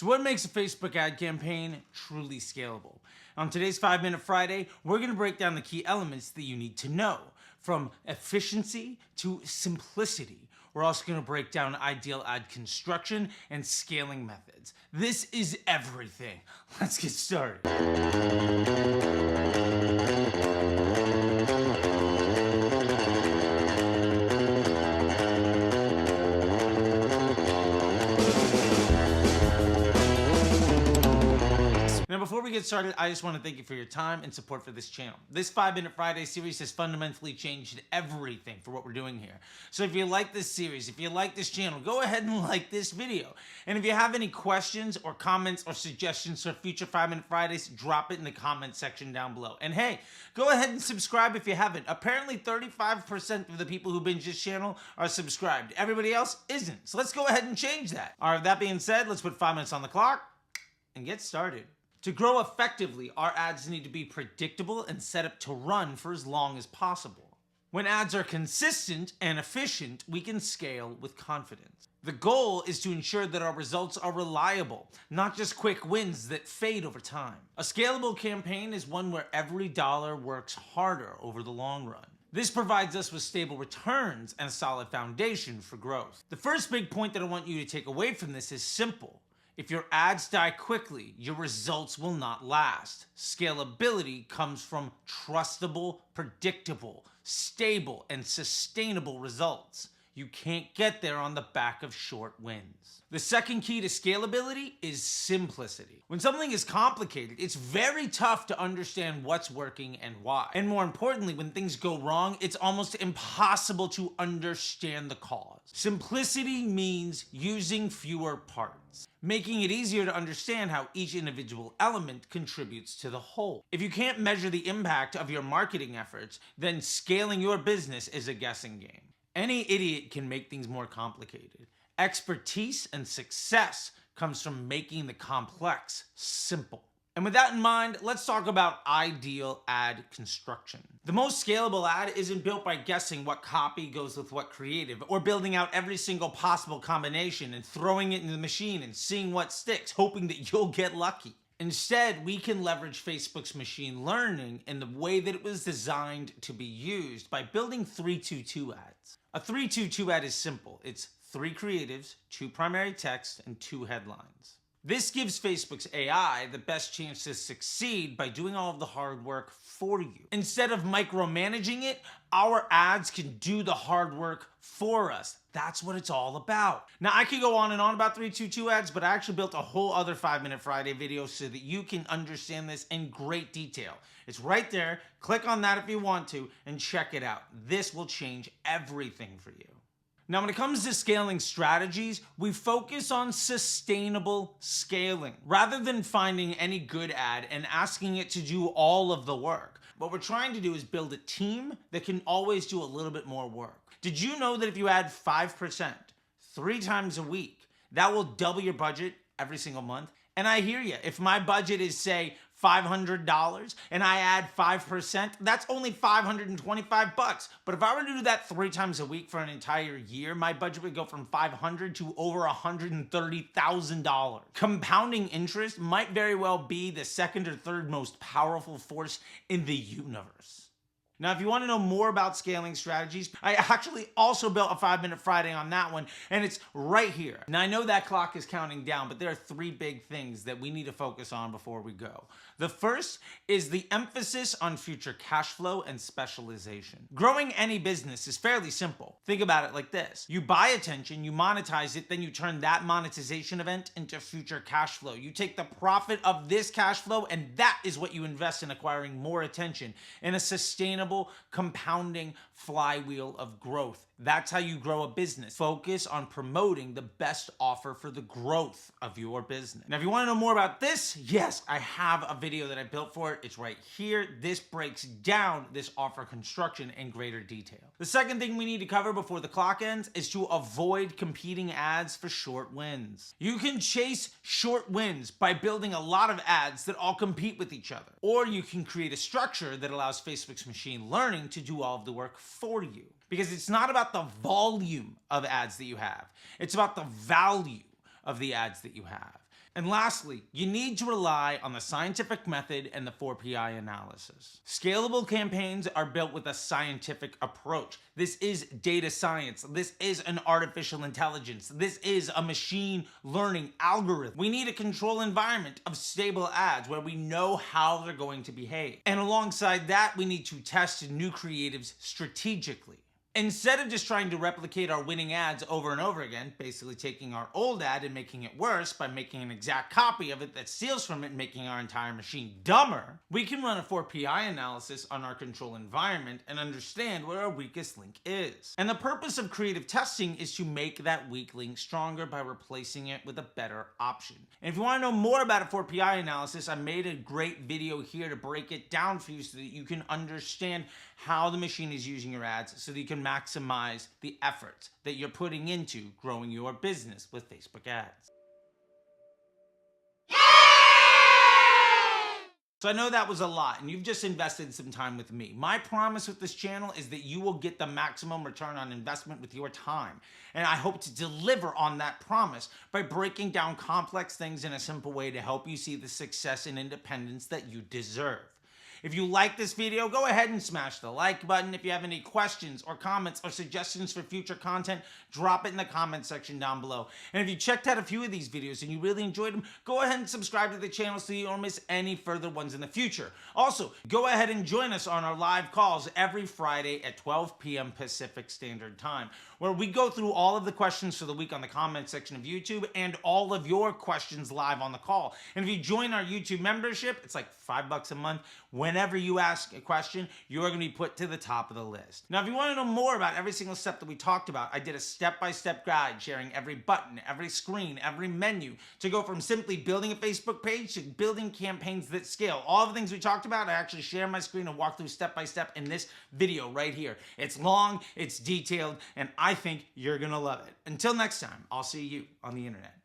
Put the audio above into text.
So what makes a Facebook ad campaign truly scalable? On today's 5-Minute Friday, we're going to break down the key elements that you need to know, from efficiency to simplicity. We're also going to break down ideal ad construction and scaling methods. This is everything. Let's get started. Now, before we get started, I just want to thank you for your time and support for this channel. This 5-Minute Friday series has fundamentally changed everything for what we're doing here. So if you like this series, if you like this channel, go ahead and like this video. And if you have any questions or comments or suggestions for future 5-Minute Fridays, drop it in the comment section down below. And hey, go ahead and subscribe if you haven't. Apparently 35% of the people who binge this channel are subscribed. Everybody else isn't. So let's go ahead and change that. All right, that being said, let's put 5 minutes on the clock and get started. To grow effectively, our ads need to be predictable and set up to run for as long as possible. When ads are consistent and efficient, we can scale with confidence. The goal is to ensure that our results are reliable, not just quick wins that fade over time. A scalable campaign is one where every dollar works harder over the long run. This provides us with stable returns and a solid foundation for growth. The first big point that I want you to take away from this is simple. If your ads die quickly, your results will not last. Scalability comes from trustable, predictable, stable, and sustainable results. You can't get there on the back of short wins. The second key to scalability is simplicity. When something is complicated, it's very tough to understand what's working and why. And more importantly, when things go wrong, it's almost impossible to understand the cause. Simplicity means using fewer parts, making it easier to understand how each individual element contributes to the whole. If you can't measure the impact of your marketing efforts, then scaling your business is a guessing game. Any idiot can make things more complicated. Expertise and success comes from making the complex simple. And with that in mind, let's talk about ideal ad construction. The most scalable ad isn't built by guessing what copy goes with what creative, or building out every single possible combination and throwing it in the machine and seeing what sticks, hoping that you'll get lucky. Instead, we can leverage Facebook's machine learning in the way that it was designed to be used by building 3-2-2 ads. A 3-2-2 ad is simple. It's 3 creatives, 2 primary text, and 2 headlines. This gives Facebook's AI the best chance to succeed by doing all of the hard work for you. Instead of micromanaging it, our ads can do the hard work for us. That's what it's all about. Now, I could go on and on about 3-2-2 ads, but I actually built a whole other 5-Minute Friday video so that you can understand this in great detail. It's right there. Click on that if you want to and check it out. This will change everything for you. Now, when it comes to scaling strategies, we focus on sustainable scaling. Rather than finding any good ad and asking it to do all of the work, what we're trying to do is build a team that can always do a little bit more work. Did you know that if you add 5% 3 times a week, that will double your budget every single month? And I hear you. If my budget is, say, $500 and I add 5%, that's only $525. But if I were to do that 3 times a week for an entire year, my budget would go from $500 to over $130,000. Compounding interest might very well be the second or third most powerful force in the universe. Now, if you want to know more about scaling strategies, I actually also built a 5-Minute Friday on that one, and it's right here. Now, I know that clock is counting down, but there are 3 big things that we need to focus on before we go. The first is the emphasis on future cash flow and specialization. Growing any business is fairly simple. Think about it like this. You buy attention, you monetize it, then you turn that monetization event into future cash flow. You take the profit of this cash flow, and that is what you invest in acquiring more attention in a sustainable, compounding flywheel of growth. That's how you grow a business. Focus on promoting the best offer for the growth of your business. Now, if you want to know more about this, yes, I have a video that I built for it. It's right here. This breaks down this offer construction in greater detail. The second thing we need to cover before the clock ends is to avoid competing ads for short wins. You can chase short wins by building a lot of ads that all compete with each other. Or you can create a structure that allows Facebook's machine learning to do all of the work for you. Because it's not about the volume of ads that you have. It's about the value of the ads that you have. And lastly, you need to rely on the scientific method and the 4PI analysis. Scalable campaigns are built with a scientific approach. This is data science. This is an artificial intelligence. This is a machine learning algorithm. We need a control environment of stable ads where we know how they're going to behave. And alongside that, we need to test new creatives strategically. Instead of just trying to replicate our winning ads over and over again, basically taking our old ad and making it worse by making an exact copy of it that steals from it and making our entire machine dumber, we can run a 4PI analysis on our control environment and understand what our weakest link is. And the purpose of creative testing is to make that weak link stronger by replacing it with a better option. And if you want to know more about a 4PI analysis, I made a great video here to break it down for you so that you can understand how the machine is using your ads so that you can maximize the efforts that you're putting into growing your business with Facebook ads. So I know that was a lot, and you've just invested some time with me. My promise with this channel is that you will get the maximum return on investment with your time. And I hope to deliver on that promise by breaking down complex things in a simple way to help you see the success and independence that you deserve. If you like this video, go ahead and smash the like button. If you have any questions or comments or suggestions for future content, drop it in the comment section down below. And if you checked out a few of these videos and you really enjoyed them, go ahead and subscribe to the channel so you don't miss any further ones in the future. Also, go ahead and join us on our live calls every Friday at 12 p.m. Pacific Standard Time, where we go through all of the questions for the week on the comment section of YouTube and all of your questions live on the call. And if you join our YouTube membership, it's like $5 a month. Whenever you ask a question, you're going to be put to the top of the list. Now, if you want to know more about every single step that we talked about, I did a step-by-step guide sharing every button, every screen, every menu to go from simply building a Facebook page to building campaigns that scale. All the things we talked about, I actually share my screen and walk through step-by-step in this video right here. It's long, it's detailed, and I think you're going to love it. Until next time, I'll see you on the internet.